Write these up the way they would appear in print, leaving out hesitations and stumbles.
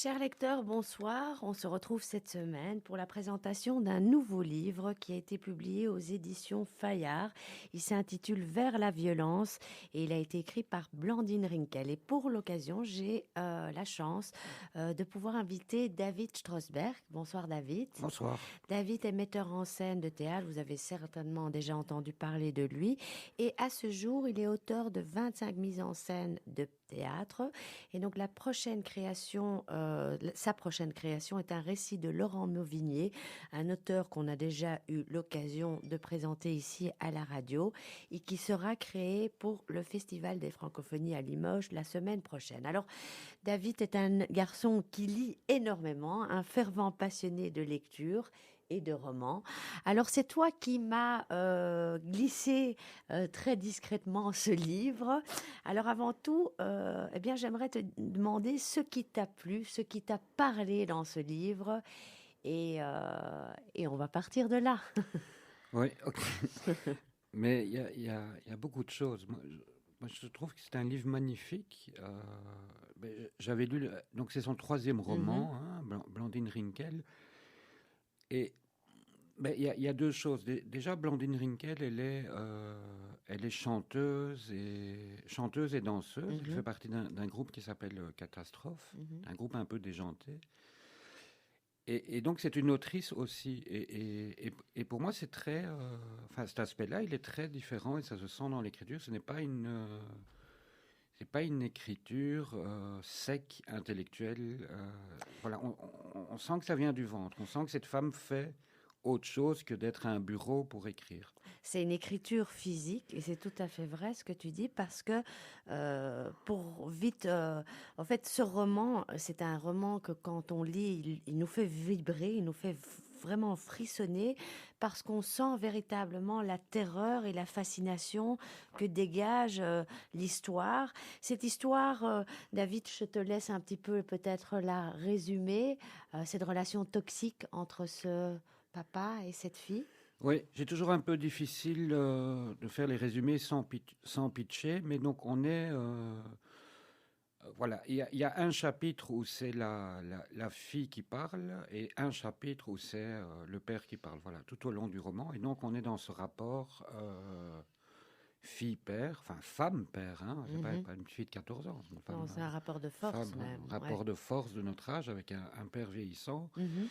Chers lecteurs, bonsoir. On se retrouve cette semaine pour la présentation d'un nouveau livre qui a été publié aux éditions Fayard. Il s'intitule Vers la violence et il a été écrit par Blandine Rinkel. Et pour l'occasion, j'ai la chance de pouvoir inviter David Strosberg. Bonsoir David. Bonsoir. David est metteur en scène de théâtre. Vous avez certainement déjà entendu parler de lui. Et à ce jour, il est auteur de 25 mises en scène de théâtre. Et donc sa prochaine création est un récit de Laurent Mauvigné, un auteur qu'on a déjà eu l'occasion de présenter ici à la radio et qui sera créé pour le Festival des Francophonies à Limoges la semaine prochaine. Alors, David est un garçon qui lit énormément, un fervent passionné de lecture et de romans. Alors c'est toi qui m'as glissé très discrètement ce livre. Alors avant tout, eh bien j'aimerais te demander ce qui t'a plu, ce qui t'a parlé dans ce livre, et on va partir de là. Oui, ok. Mais il y a beaucoup de choses. Moi, je trouve que c'est un livre magnifique. J'avais lu, donc c'est son troisième Mhm, roman, hein, Blandine Rinkel. Et il y a deux choses. Déjà, Blandine Rinkel, elle est chanteuse et danseuse. Elle mhm, fait partie d'un groupe qui s'appelle Catastrophe, mhm. un groupe un peu déjanté. Et donc, c'est une autrice aussi. Et pour moi, c'est très. Enfin, cet aspect-là, il est très différent et ça se sent dans l'écriture. Ce n'est pas une écriture sec, intellectuelle. Voilà, on sent que ça vient du ventre. On sent que cette femme fait autre chose que d'être à un bureau pour écrire. C'est une écriture physique et c'est tout à fait vrai ce que tu dis parce que pour vite, en fait, ce roman, c'est un roman que quand on lit, il nous fait vibrer, il nous fait vraiment frissonner parce qu'on sent véritablement la terreur et la fascination que dégage l'histoire. Cette histoire, David, je te laisse un petit peu peut-être la résumer, cette relation toxique entre ce papa et cette fille. Oui, j'ai toujours un peu difficile de faire les résumés sans pitcher, mais donc on est. Voilà, il y a un chapitre où c'est la fille qui parle et un chapitre où c'est le père qui parle. Voilà, tout au long du roman. Et donc on est dans ce rapport fille-père, enfin femme-père, hein, c'est pas, Mhm. pas une fille de 14 ans, c'est une Non, femme, c'est un rapport de force femme, même, ouais. rapport de force de notre âge avec un père vieillissant. Mhm.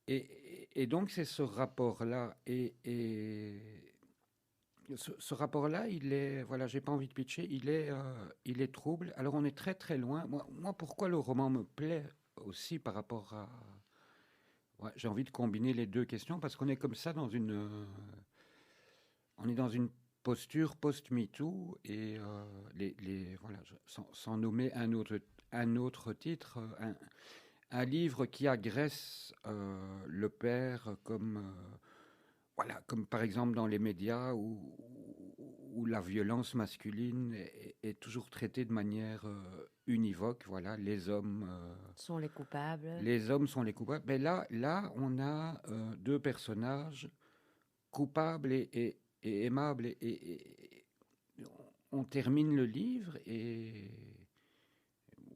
Et donc c'est ce rapport-là. Et ce rapport-là, il est, voilà, j'ai pas envie de pitcher, il est trouble. Alors on est très très loin. Moi, pourquoi le roman me plaît aussi par rapport à, ouais, j'ai envie de combiner les deux questions parce qu'on est comme ça on est dans une posture post-MeToo et voilà, sans nommer un autre titre, un livre qui agresse le père voilà, comme par exemple dans les médias où la violence masculine est toujours traitée de manière univoque. Voilà, Sont les coupables. les hommes sont les coupables. Mais là, on a deux personnages coupables et aimables. Et on termine le livre et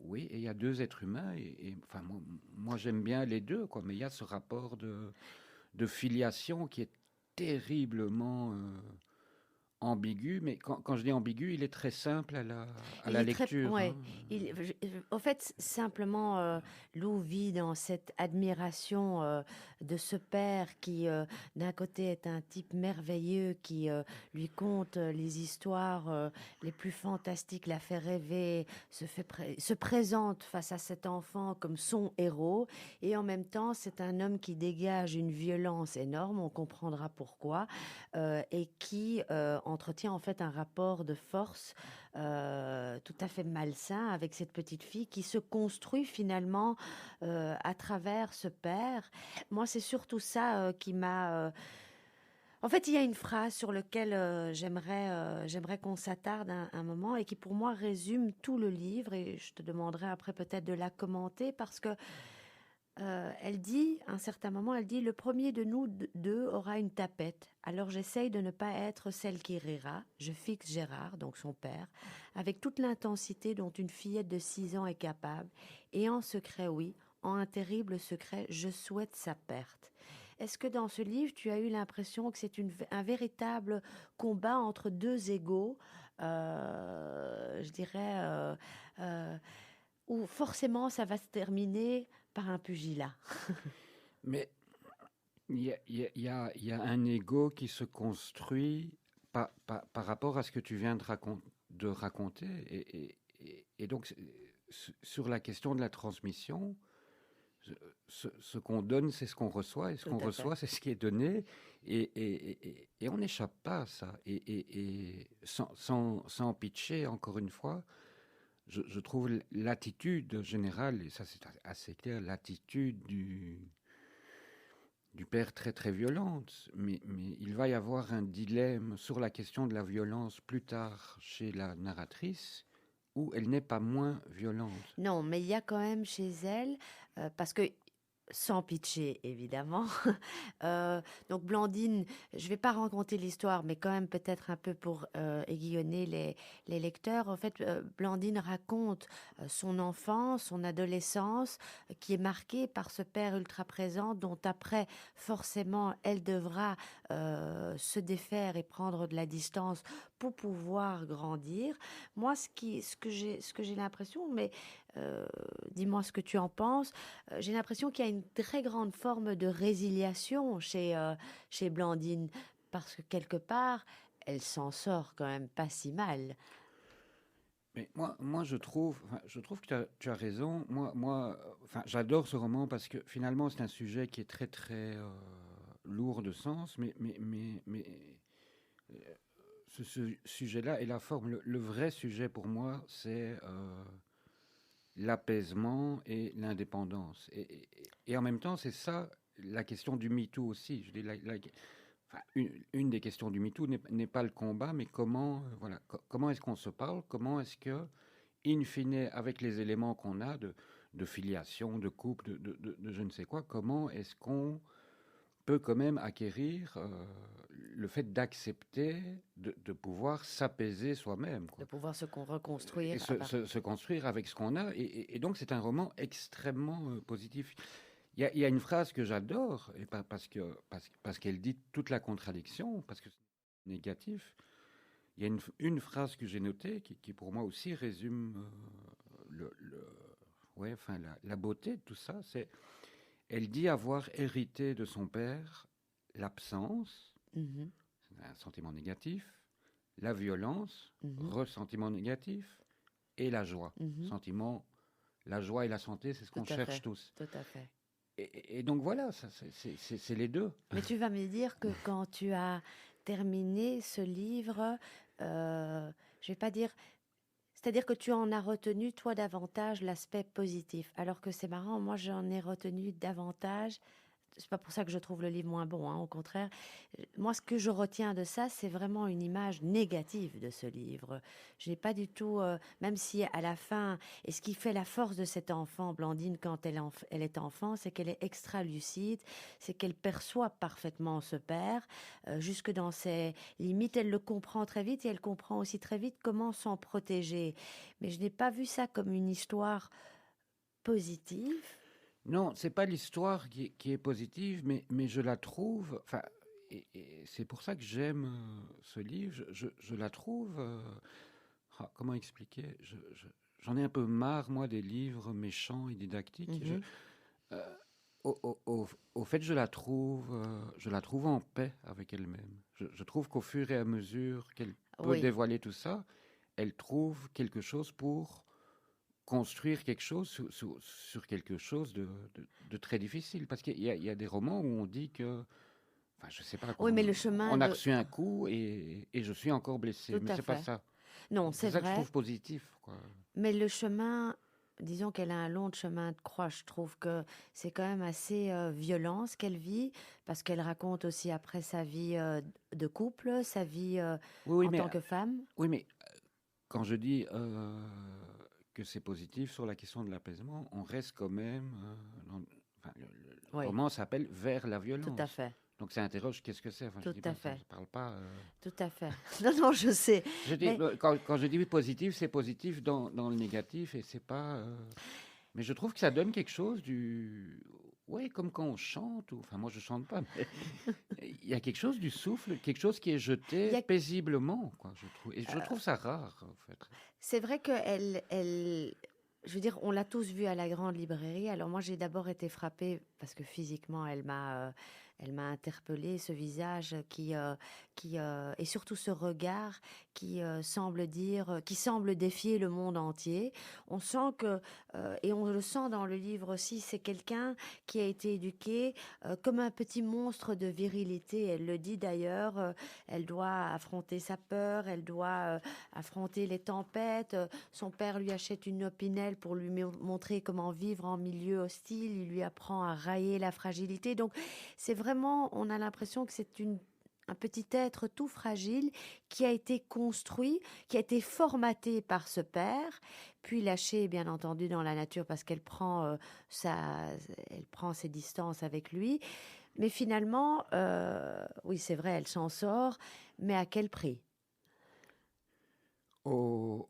oui, et il y a deux êtres humains. Enfin, moi, j'aime bien les deux, quoi. Mais il y a ce rapport de filiation qui est terriblement ambigu, mais quand je dis ambigu, il est très simple à Il la est très, lecture, hein. ouais. En fait, simplement, Lou vit dans cette admiration de ce père qui, d'un côté, est un type merveilleux qui lui conte les histoires les plus fantastiques, la fait rêver, se présente face à cet enfant comme son héros, et en même temps, c'est un homme qui dégage une violence énorme, on comprendra pourquoi, et qui entretient en fait un rapport de force tout à fait malsain avec cette petite fille qui se construit finalement à travers ce père. Moi, c'est surtout ça qui m'a... En fait, il y a une phrase sur laquelle j'aimerais qu'on s'attarde un moment et qui pour moi résume tout le livre et je te demanderai après peut-être de la commenter parce que Elle dit, à un certain moment, elle dit: «Le premier de nous deux aura une tapette. Alors j'essaye de ne pas être celle qui rira. Je fixe Gérard, donc son père, avec toute l'intensité dont une fillette de 6 ans est capable. Et en secret, oui, en un terrible secret, je souhaite sa perte.» Est-ce que dans ce livre, tu as eu l'impression que c'est un véritable combat entre deux égaux, je dirais, euh, où forcément ça va se terminer par un pugilat? Mais il y a un ego qui se construit par rapport à ce que tu viens de raconter. Et donc, sur la question de la transmission, ce qu'on donne, c'est ce qu'on reçoit, et ce Tout qu'on à fait. reçoit, c'est ce qui est donné, et on n'échappe pas à ça. Et sans pitcher, encore une fois, je trouve l'attitude générale, et ça c'est assez clair, l'attitude du père très très violente, mais il va y avoir un dilemme sur la question de la violence plus tard chez la narratrice, où elle n'est pas moins violente. Non, mais il y a quand même chez elle, parce que sans pitcher, évidemment. Donc Blandine, je vais pas raconter l'histoire, mais quand même peut-être un peu pour aiguillonner les lecteurs. En fait, Blandine raconte son enfance, son adolescence, qui est marquée par ce père ultra présent, dont après, forcément, elle devra se défaire et prendre de la distance pour pouvoir grandir. Moi, ce que j'ai l'impression, mais euh, dis-moi ce que tu en penses. J'ai l'impression qu'il y a une très grande forme de résiliation chez Blandine, parce que quelque part, elle s'en sort quand même pas si mal. Mais moi je trouve que tu as raison. Enfin, j'adore ce roman parce que finalement, c'est un sujet qui est très, très lourd de sens, mais ce sujet-là et la forme, le vrai sujet pour moi, c'est l'apaisement et l'indépendance. Et en même temps, c'est ça la question du MeToo aussi. Je dis, enfin, une des questions du MeToo n'est pas le combat, mais comment, voilà, comment est-ce qu'on se parle, comment est-ce que, in fine, avec les éléments qu'on a de filiation, de couple, de je ne sais quoi, comment est-ce qu'on peut quand même acquérir le fait d'accepter de pouvoir s'apaiser soi-même, De quoi, pouvoir se et reconstruire se construire avec ce qu'on a. Et donc, c'est un roman extrêmement positif. Il y a une phrase que j'adore, et pas parce qu'elle dit toute la contradiction, parce que c'est négatif. Il y a une phrase que j'ai notée qui, pour moi aussi résume ouais, enfin, la beauté de tout ça. C'est, elle dit avoir hérité de son père l'absence, Mhm, un sentiment négatif, la violence, mhm, ressentiment négatif, et la joie, mhm. sentiment. La joie et la santé, c'est ce Tout qu'on à cherche fait, tous. tout à fait. Et donc voilà, c'est les deux. Mais tu vas me dire que quand tu as terminé ce livre, je vais pas dire, c'est-à-dire que tu en as retenu, toi, davantage l'aspect positif, alors que c'est marrant, moi, j'en ai retenu davantage. C'est pas pour ça que je trouve le livre moins bon, hein, au contraire. Moi, ce que je retiens de ça, c'est vraiment une image négative de ce livre. Je n'ai pas du tout, même si à la fin, et ce qui fait la force de cet enfant, Blandine, quand elle est enfant, c'est qu'elle est extra lucide, c'est qu'elle perçoit parfaitement ce père, jusque dans ses limites, elle le comprend très vite et elle comprend aussi très vite comment s'en protéger. Mais je n'ai pas vu ça comme une histoire positive. Non, c'est pas l'histoire qui est positive, mais je la trouve. Enfin, et c'est pour ça que j'aime ce livre. Je la trouve. Comment expliquer? J'en ai un peu marre, moi, des livres méchants et didactiques. Mhm. Euh, au fait, je la trouve en paix avec elle-même. Je trouve qu'au fur et à mesure qu'elle peut Oui. dévoiler tout ça, elle trouve quelque chose pour construire quelque chose sur quelque chose de très difficile. Parce qu'il y a des romans où on dit que, enfin, je sais pas quoi, Oui, mais le chemin on a de... reçu un coup et je suis encore blessé. Tout Mais à c'est pas fait. ça. Non, C'est c'est ça que je vrai, trouve positif, quoi. mais le chemin, disons qu'elle a un long chemin de croix. Je trouve que c'est quand même assez violent ce qu'elle vit, parce qu'elle raconte aussi après sa vie de couple, sa vie Oui, oui, en tant que femme. oui, mais quand je dis que c'est positif sur la question de l'apaisement, on reste quand même enfin, Oui, roman s'appelle Vers la tout à violence. fait, Donc ça interroge qu'est-ce que c'est. Enfin, je tout dis à pas ça, fait, je parle pas. tout à fait. Non, non, je sais. Je dis, Mais quand je dis positif, c'est positif dans le négatif et c'est pas. Mais je trouve que ça donne quelque chose du. Ouais, comme quand on chante. Enfin, moi je chante pas, mais il y a quelque chose du souffle, quelque chose qui est il jeté y a paisiblement, quoi. Je trouve. Et je trouve ça rare, en fait. c'est vrai je veux dire, on l'a tous vue à la grande librairie. Alors moi, j'ai d'abord été frappée parce que physiquement, elle m'a interpellée, ce visage et surtout ce regard qui semble défier le monde entier. On sent et on le sent dans le livre aussi, c'est quelqu'un qui a été éduqué comme un petit monstre de virilité. Elle le dit d'ailleurs. Elle doit affronter sa peur, elle doit affronter les tempêtes. Son père lui achète une opinel pour lui montrer comment vivre en milieu hostile. Il lui apprend à railler la fragilité. Donc, c'est vraiment, on a l'impression que un petit être tout fragile qui a été construit, qui a été formaté par ce père, puis lâché bien entendu dans la nature parce elle prend ses distances avec lui. Mais finalement, oui, c'est vrai, elle s'en sort, mais à quel prix? Au,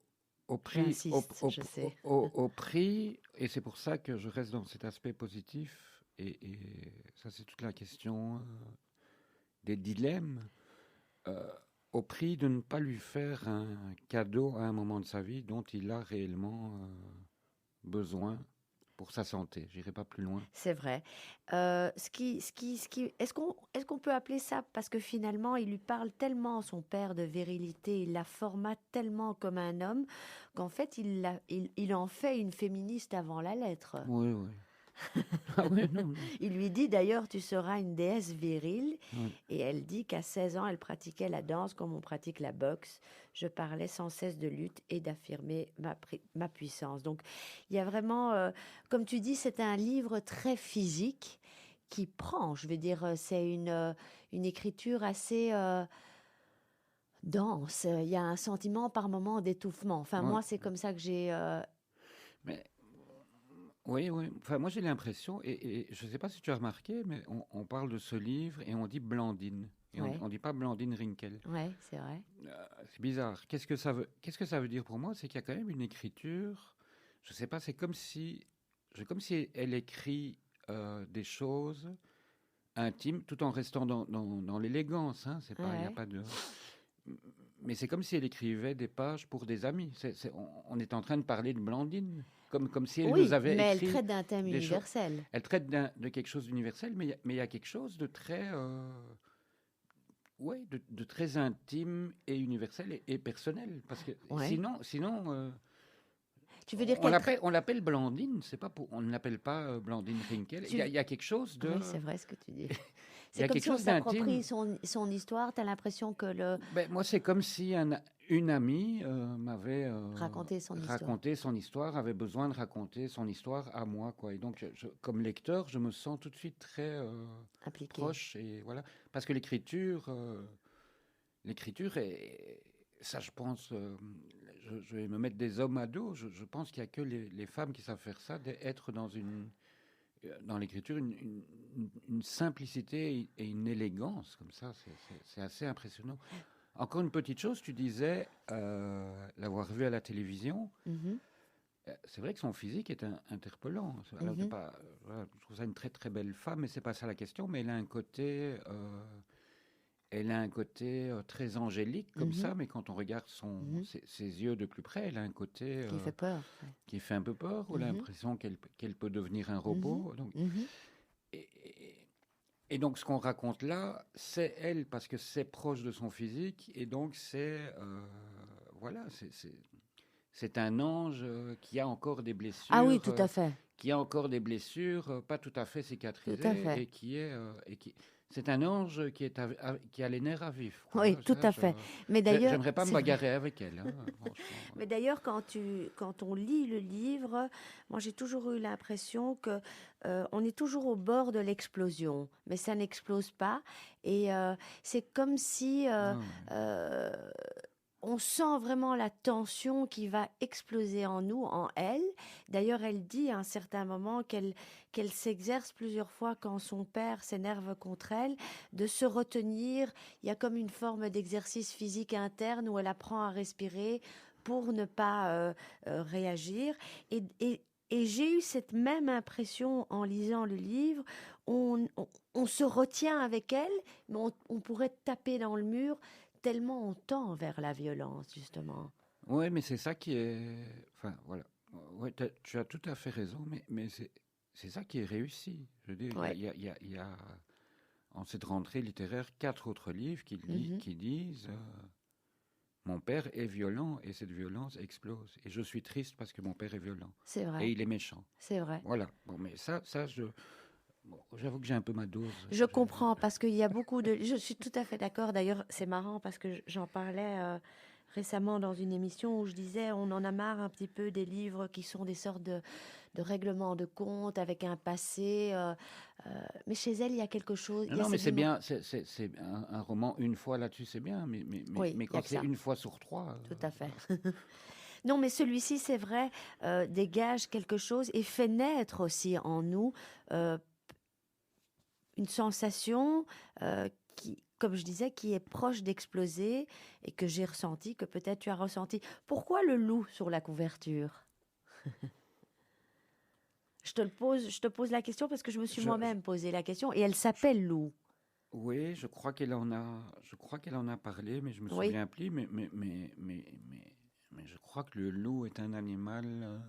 J'insiste, je sais. au prix, et c'est pour ça que je reste dans cet aspect positif, et ça c'est toute la question des dilemmes, euh, au prix de ne pas lui faire un cadeau à un moment de sa vie dont il a réellement besoin pour sa santé. J'irai pas plus loin. C'est vrai. Est-ce qu'on peut appeler ça parce que finalement, il lui parle tellement, son père, de virilité, il la formate tellement comme un homme qu'en fait, il en fait une féministe avant la lettre. Oui, oui. Ah oui, non, non. Il lui dit d'ailleurs, tu seras une déesse virile. Oui. Et elle dit qu'à 16 ans, elle pratiquait la danse comme on pratique la boxe. Je parlais sans cesse de lutte et d'affirmer ma puissance. Donc, il y a vraiment, comme tu dis, c'est un livre très physique qui prend. Je veux dire, c'est une écriture assez dense. Il y a un sentiment par moment d'étouffement. Enfin, Oui. moi, c'est comme ça que j'ai... Mais oui, oui. Enfin, moi j'ai l'impression, et je ne sais pas si tu as remarqué, mais on parle de ce livre et on dit Blandine. Et Ouais, on dit pas Blandine Rinkel. ouais, c'est vrai. C'est bizarre. Qu'est-ce que ça veut dire pour moi? C'est qu'il y a quand même une écriture. Je sais pas, comme si elle écrit des choses intimes tout en restant dans l'élégance. Hein. C'est Ouais, pas, il y a ouais. pas de. Mais c'est comme si elle écrivait des pages pour des amis. On est en train de parler de Blandine, comme si elle nous Oui, avait mais elle écrit traite d'un thème des choses. universel. Elle traite de quelque chose d'universel, mais il y a quelque chose de très, ouais, de très intime et universel et personnel. Parce que Ouais. sinon Tu veux dire qu'elle traite... on l'appelle Blandine, c'est pas on ne l'appelle pas Blandine Rinkel. Tu... Il y a quelque chose de, Oui, c'est vrai ce que tu dis. il y C'est a comme quelque si on chose d'intime. s'approprie son histoire. Tu as l'impression que le Ben, moi, c'est comme si une amie m'avait raconter son histoire. raconté son histoire, avait besoin de raconter son histoire à moi, quoi. Et donc, comme lecteur, je me sens tout de suite très Impliqué. proche, et voilà, parce que l'écriture est, ça, je pense, je vais me mettre des hommes à dos. Je pense qu'il y a que les femmes qui savent faire ça, d'être dans l'écriture une simplicité et une élégance comme ça. C'est assez impressionnant. Encore une petite chose, tu disais l'avoir vu à la télévision. Mhm, C'est vrai que son physique est interpellant. Alors, mhm, voilà, je trouve ça une très très belle femme, mais c'est pas ça la question. Mais elle a un côté très angélique comme mhm, ça. Mais quand on regarde mhm. ses yeux de plus près, elle a un côté Qui fait peur. Ouais. qui fait un peu peur. On a Mhm, l'impression qu'elle peut devenir un mhm, robot. Donc, mhm. et, et donc, ce qu'on raconte là, c'est elle parce que c'est proche de son physique, et donc voilà, c'est un ange qui a encore des Ah oui, blessures, tout à fait. pas tout à fait Tout à cicatrisées, fait. c'est un ange qui a les nerfs à vif, quoi. Oui, tout à fait. Mais d'ailleurs, J'aimerais pas me c'est vrai. bagarrer avec elle, hein, franchement. Mais d'ailleurs, quand on lit le livre, moi j'ai toujours eu l'impression que on est toujours au bord de l'explosion, mais ça n'explose pas. Et c'est comme si Ouais, ouais. euh, on sent vraiment la tension qui va exploser en nous, en elle. D'ailleurs, elle dit à un certain moment qu'elle s'exerce plusieurs fois quand son père s'énerve contre elle, de se retenir. Il y a comme une forme d'exercice physique interne où elle apprend à respirer pour ne pas réagir. Et j'ai eu cette même impression en lisant le livre. On se retient avec elle, mais on pourrait taper dans le mur tellement on tend vers la violence, justement. Ouais, mais c'est ça qui est. Enfin, voilà. Ouais, tu as tout à fait raison, mais c'est ça qui est réussi. Je veux dire, Ouais. il y a en cette rentrée littéraire 4 autres livres Mhm. qui disent mon père est violent et cette violence explose. Et je suis triste parce que mon père est violent C'est et vrai, il est méchant. c'est vrai. Voilà. Bon, mais bon, j'avoue que j'ai un peu ma dose. Je comprends parce qu'il y a beaucoup de... Je suis tout à fait d'accord. D'ailleurs, c'est marrant parce que j'en parlais récemment dans une émission où je disais on en a marre un petit peu des livres qui sont des sortes de règlements de compte avec un passé. Mais chez elle, il y a quelque chose. Non, Il y a non, mais cette c'est dimension. bien, c'est un roman une fois là-dessus, c'est bien, Oui, mais il y a quand que c'est ça. une fois sur trois, Tout à fait. voilà. Non, mais celui-ci, c'est vrai, dégage quelque chose et fait naître aussi en nous euh, une sensation qui, comme je disais, qui est proche d'exploser et que j'ai ressenti, que peut-être tu as ressenti. Pourquoi le loup sur la couverture? Je te pose la question parce que je me suis Je- moi-même posé la question et elle s'appelle Lou. oui, je crois qu'elle en a parlé, mais je me Oui, souviens plus. Mais je crois que le loup est un animal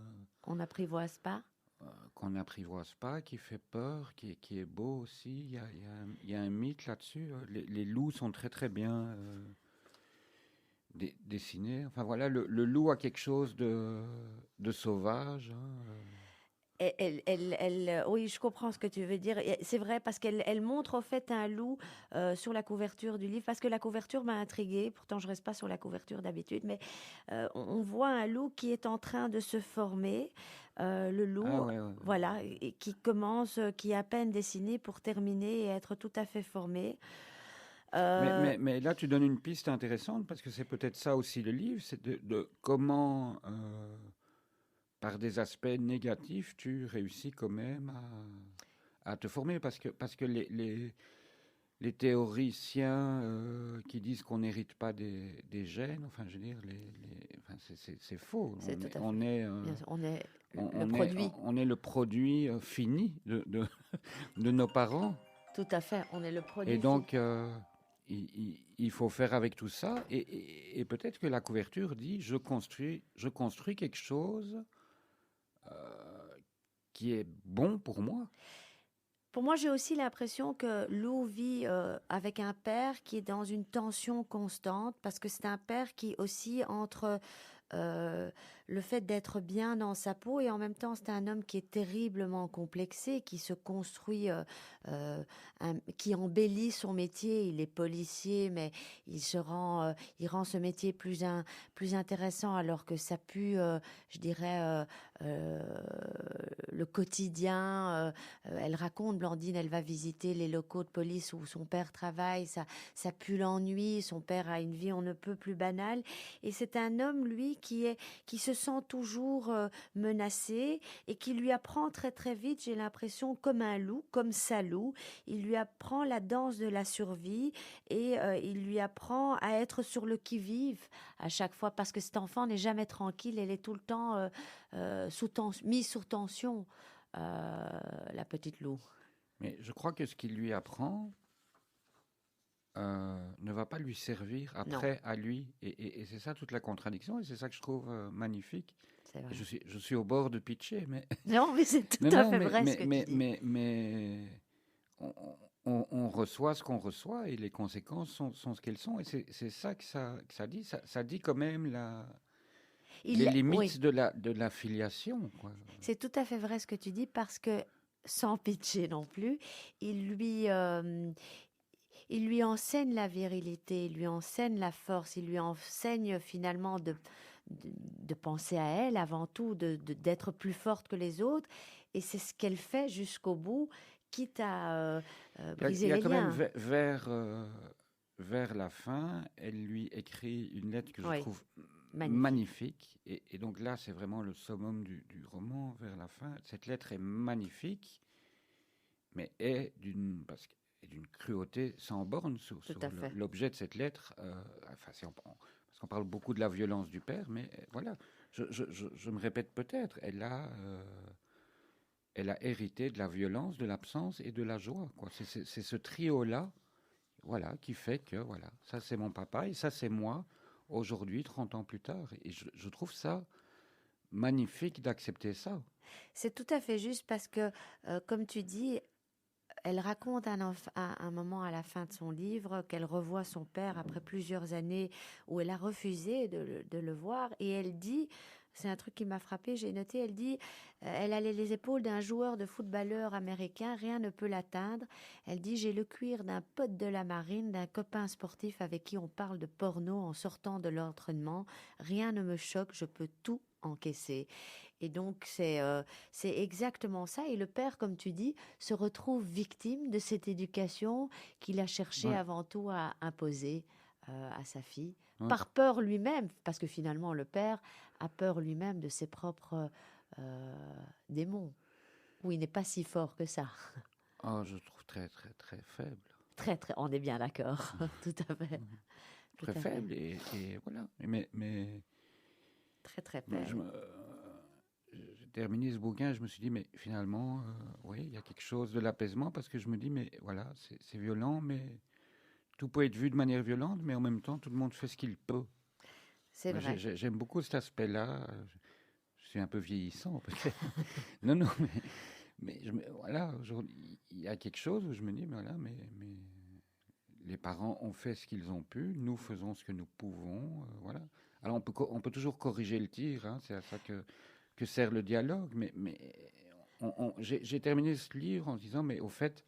on n'apprivoise pas. qu'on n'apprivoise pas, qui fait peur, qui est beau aussi. Il y a un mythe là-dessus. Les loups sont très très bien dessinés. Enfin voilà, le loup a quelque chose de sauvage, hein. Oui, je comprends ce que tu veux dire. Et c'est vrai parce qu'elle montre en fait un loup sur la couverture du livre, parce que la couverture m'a intriguée. Pourtant, je reste pas sur la couverture d'habitude, mais on voit un loup qui est en train de se former. Le Ah loup, ouais, ouais. voilà, et qui commence, qui est à peine dessiné pour terminer et être tout à fait formé. Euh, Mais là, tu donnes une piste intéressante parce que c'est peut-être ça aussi le livre, c'est de comment, par des aspects négatifs, tu réussis quand même à te former parce que les théoriciens qui disent qu'on n'hérite pas des gènes, enfin, je veux dire, enfin, c'est faux. c'est tout à fait. Bien sûr, on est le produit. On est le produit fini de nos parents. Tout à fait, on est le Et produit fini. donc, il faut faire avec tout ça. Et peut-être que la couverture dit, je construis quelque chose qui est bon pour moi. Pour moi, j'ai aussi l'impression que Lou vit avec un père qui est dans une tension constante parce que c'est un père qui aussi entre euh, le fait d'être bien dans sa peau et en même temps c'est un homme qui est terriblement complexé, qui se construit, euh, qui embellit son métier. Il est policier, mais il rend ce métier plus intéressant alors que ça pue, je dirais, euh, le quotidien. Elle raconte, Blandine, elle va visiter les locaux de police où son père travaille, ça pue l'ennui, son père a une vie on ne peut plus banale. Et c'est un homme, lui, qui se sent toujours menacé et qui lui apprend très très vite, j'ai l'impression, comme un loup, comme Salou, il lui apprend la danse de la survie et il lui apprend à être sur le qui-vive à chaque fois parce que cet enfant n'est jamais tranquille, elle est tout le temps mise sous tension, la petite loup. Mais je crois que ce qu'il lui apprend ne va pas lui servir Non, après à lui. Et c'est ça toute la contradiction. Et c'est ça que je trouve magnifique. c'est vrai. Je suis au bord de pitcher, mais Non, mais c'est non, tout à non, fait vrai ce que tu dis. mais on, on reçoit ce qu'on reçoit et les conséquences sont ce qu'elles sont. Et c'est ça que ça dit. Ça dit quand même les Oui, limites de la filiation, quoi. c'est tout à fait vrai ce que tu dis parce que, sans pitcher non plus, il lui, euh, il lui enseigne la virilité, il lui enseigne la force, il lui enseigne finalement de penser à elle avant tout, d'être plus forte que les autres. Et c'est ce qu'elle fait jusqu'au bout, quitte à Il briser y a les quand même liens. vers vers la fin, elle lui écrit une lettre que je Oui, trouve magnifique. magnifique. Et donc là, c'est vraiment le summum du roman vers la fin. Cette lettre est magnifique, mais est d'une cruauté sans borne Tout sur à fait. l'objet de cette lettre. Enfin, parce qu'on parle beaucoup de la violence du père, mais voilà, je me répète peut-être, elle a hérité de la violence, de l'absence et de la joie. Quoi. C'est ce trio-là, voilà, qui fait que, voilà, ça c'est mon papa et ça c'est moi, aujourd'hui, 30 ans plus tard. Et je trouve ça magnifique d'accepter ça. C'est tout à fait juste parce que, comme tu dis, elle raconte un moment à la fin de son livre qu'elle revoit son père après plusieurs années où elle a refusé de le voir et elle dit, c'est un truc qui m'a frappé, j'ai noté, elle dit, elle a les épaules d'un joueur de footballeur américain, rien ne peut l'atteindre. Elle dit, j'ai le cuir d'un pote de la marine, d'un copain sportif avec qui on parle de porno en sortant de l'entraînement. Rien ne me choque, je peux tout encaisser. Et donc, c'est exactement ça. Et le père, comme tu dis, se retrouve victime de cette éducation qu'il a cherché Ouais, avant tout à imposer à sa fille, ouais. par peur lui-même, parce que finalement, le père a peur lui-même de ses propres démons, où il n'est pas si fort que ça. Oh, je trouve très, très, très faible. Très, très, on est bien d'accord. Tout à fait. Tout Très à fait. faible et voilà. Mais Très, très moi, faible. j'ai terminé ce bouquin, je me suis dit, mais finalement, oui, il y a quelque chose de l'apaisement parce que je me dis, mais voilà, c'est violent, mais tout peut être vu de manière violente, mais en même temps, tout le monde fait ce qu'il peut. C'est vrai. J'aime beaucoup cet aspect-là. Je suis un peu vieillissant, peut-être. Non, non, mais voilà, aujourd'hui, il y a quelque chose où je me dis, mais voilà, mais les parents ont fait ce qu'ils ont pu, nous faisons ce que nous pouvons, voilà. Alors on peut toujours corriger le tir, hein, c'est à ça que sert le dialogue, mais j'ai terminé ce livre en se disant, mais au fait,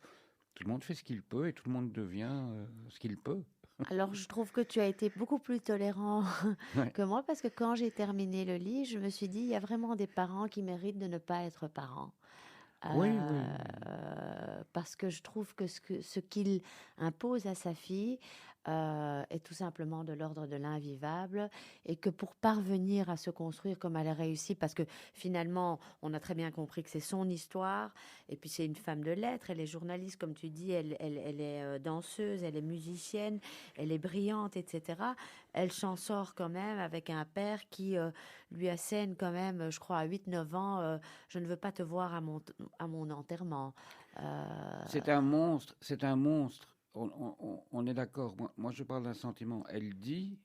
tout le monde fait ce qu'il peut et tout le monde devient ce qu'il peut. Alors, je trouve que tu as été beaucoup plus tolérant Ouais. que moi parce que quand j'ai terminé le livre, je me suis dit, il y a vraiment des parents qui méritent de ne pas être parents. Oui, oui, Parce que je trouve que ce qu'il impose à sa fille est tout simplement de l'ordre de l'invivable et que pour parvenir à se construire comme elle a réussi, parce que finalement, on a très bien compris que c'est son histoire, et puis c'est une femme de lettres, elle est journaliste, comme tu dis, elle est danseuse, elle est musicienne, elle est brillante, etc. Elle s'en sort quand même avec un père qui lui assène quand même, je crois, à 8 9 ans, je ne veux pas te voir à mon enterrement. c'est un monstre, c'est un monstre. On est d'accord. Moi, je parle d'un sentiment. Elle dit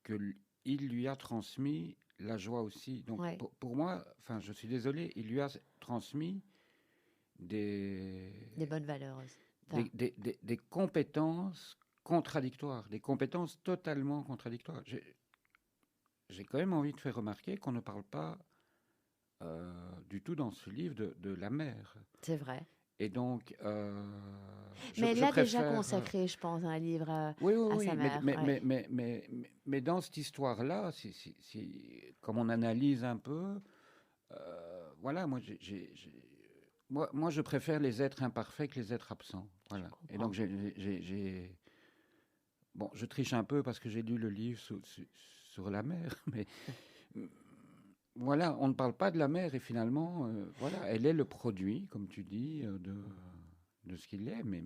que il lui a transmis la joie aussi. Donc Ouais, pour moi, enfin, je suis désolé, il lui a transmis des, des bonnes valeurs aussi. Enfin, des compétences contradictoires, des compétences totalement contradictoires. J'ai quand même envie de faire remarquer qu'on ne parle pas du tout dans ce livre de la mère. c'est vrai. Et donc, Mais elle je l'a déjà préfère. consacré, je pense, un livre Oui, oui, à sa oui, mère. Ouais. mais dans cette histoire-là, comme on analyse un peu, voilà, moi, je préfère les êtres imparfaits que les êtres absents. Je Voilà. Et donc, comprends. bon, je triche un peu parce que j'ai lu le livre sur la mer, mais voilà, on ne parle pas de la mer et finalement, voilà, elle est le produit, comme tu dis, de ce qu'il est, mais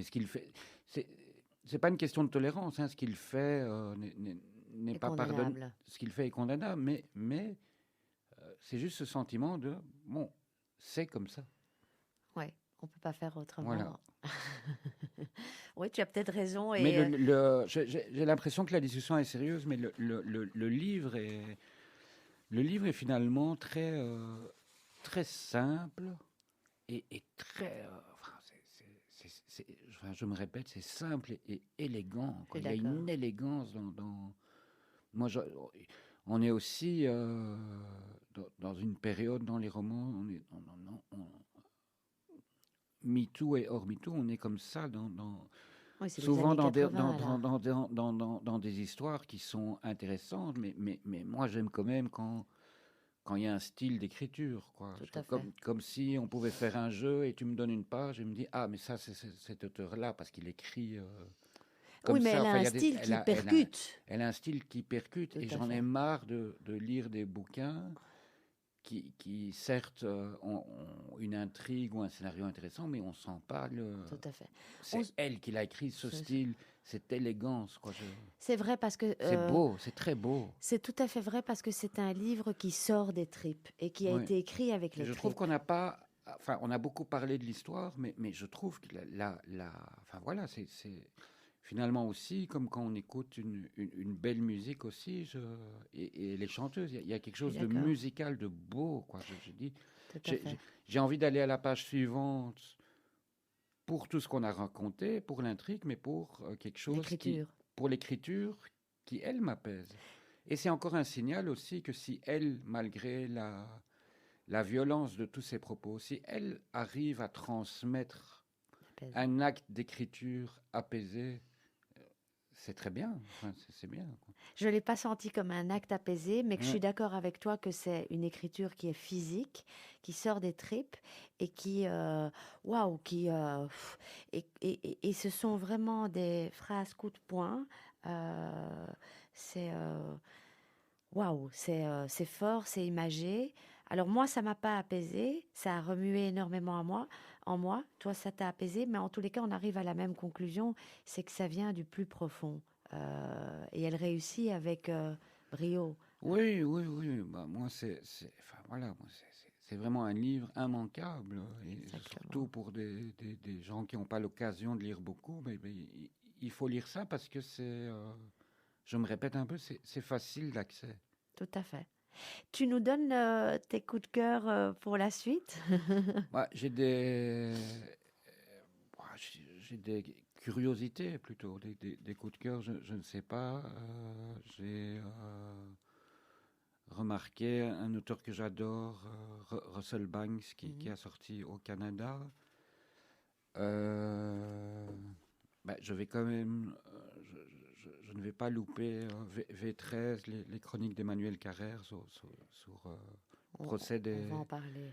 ce qu'il fait, c'est, c'est pas une question de tolérance, hein, ce qu'il fait n'est Et pas pardonné, condamnable. ce qu'il fait est condamnable, mais c'est juste ce sentiment de, bon, c'est comme ça, Ouais, on peut pas faire voilà. autrement. Oui, tu as peut-être raison. Mais Et j'ai l'impression que la discussion est sérieuse, mais le livre est finalement très, très simple et très. Enfin, enfin, je me répète, c'est simple et élégant. je suis Quoi. Il y a une d'accord. élégance moi, on est aussi dans une période dans les romans, MeToo et hors MeToo, on est comme ça Oui, c'est les souvent années 80, là. dans des histoires qui sont intéressantes, mais moi j'aime quand même quand quand il y a un style d'écriture, quoi. Tout à fait. Comme si on pouvait faire un jeu et tu me donnes une page et me dis, ah, mais ça, c'est cet auteur-là, parce qu'il écrit Oui, comme mais ça. elle a Enfin, un style qui percute. elle a un style qui percute Tout et à j'en ai fait. marre de lire des bouquins certes, ont une intrigue ou un scénario intéressant, mais on sent pas Tout à fait. On c'est elle qui l'a écrit, ce s- style, cette élégance, quoi. c'est vrai parce que C'est beau, c'est très beau. c'est tout à fait vrai parce que c'est un livre qui sort des tripes et qui a Ouais. été écrit avec Et les je trouve qu'on tripes. n'a pas, enfin, on a beaucoup parlé de l'histoire, mais je trouve que enfin voilà, finalement aussi, comme quand on écoute une belle musique aussi, et les chanteuses, il y a quelque Je suis chose de d'accord. musical, de beau, quoi. Je dis, Tout à j'ai fait. j'ai envie d'aller à la page suivante pour tout ce qu'on a raconté, pour l'intrigue, mais pour quelque chose L'écriture. pour l'écriture, qui elle m'apaise. Et c'est encore un signal aussi que si elle, malgré la violence de tous ses propos, si elle arrive à transmettre Apaisé. un acte d'écriture apaisé, c'est très bien. Enfin, c'est bien, quoi. Je ne l'ai pas senti comme un acte apaisé, mais que je Ouais. suis d'accord avec toi que c'est une écriture qui est physique, qui sort des tripes et qui, waouh, et ce sont vraiment des phrases coup de poing. Euh, c'est, waouh, c'est fort, c'est imagé. Alors moi, ça m'a pas apaisé, ça a remué énormément en moi. Toi, ça t'a apaisé, mais en tous les cas, on arrive à la même conclusion, c'est que ça vient du plus profond. Et elle réussit avec brio. Oui, oui, oui. Bah, moi, enfin, voilà, moi, c'est vraiment un livre immanquable. Et surtout Exactement. pour des gens qui n'ont pas l'occasion de lire beaucoup, mais il faut lire ça parce que je me répète un peu, c'est facile d'accès. Tout à fait. Tu nous donnes tes coups de cœur pour la suite? Bah, j'ai des curiosités plutôt, des coups de cœur, je ne sais pas. J'ai remarqué un auteur que j'adore, Russell Banks, qui Mhm, a sorti au Canada. Euh, bah, je vais quand même, je ne vais pas louper V13, les chroniques d'Emmanuel Carrère au On, procès on va en parler.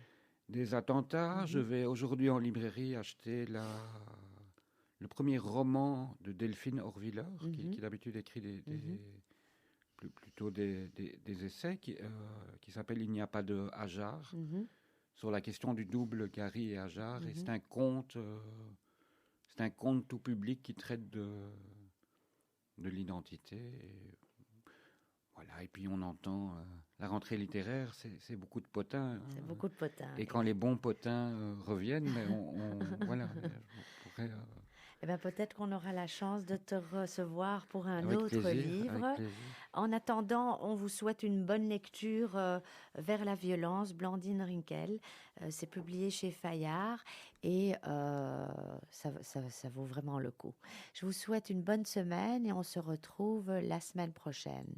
des attentats. Je Mhm, vais aujourd'hui en librairie acheter le premier roman de Delphine Horviller, mhm, qui d'habitude écrit mhm, plutôt des essais, qui s'appelle Il n'y a pas de Hajar, mhm, sur la question du double Gary et Hajar. Et mhm. c'est un conte tout public qui traite de l'identité. Et voilà, et puis on entend la rentrée littéraire, c'est beaucoup de potins, C'est hein. beaucoup de potins. Et quand les bons potins reviennent, mais voilà, je pourrais, Eh ben, peut-être qu'on aura la chance de te recevoir pour un avec autre plaisir, avec livre. plaisir. En attendant, on vous souhaite une bonne lecture vers la violence, Blandine Rinkel. C'est publié chez Fayard et ça vaut vraiment le coup. Je vous souhaite une bonne semaine et on se retrouve la semaine prochaine.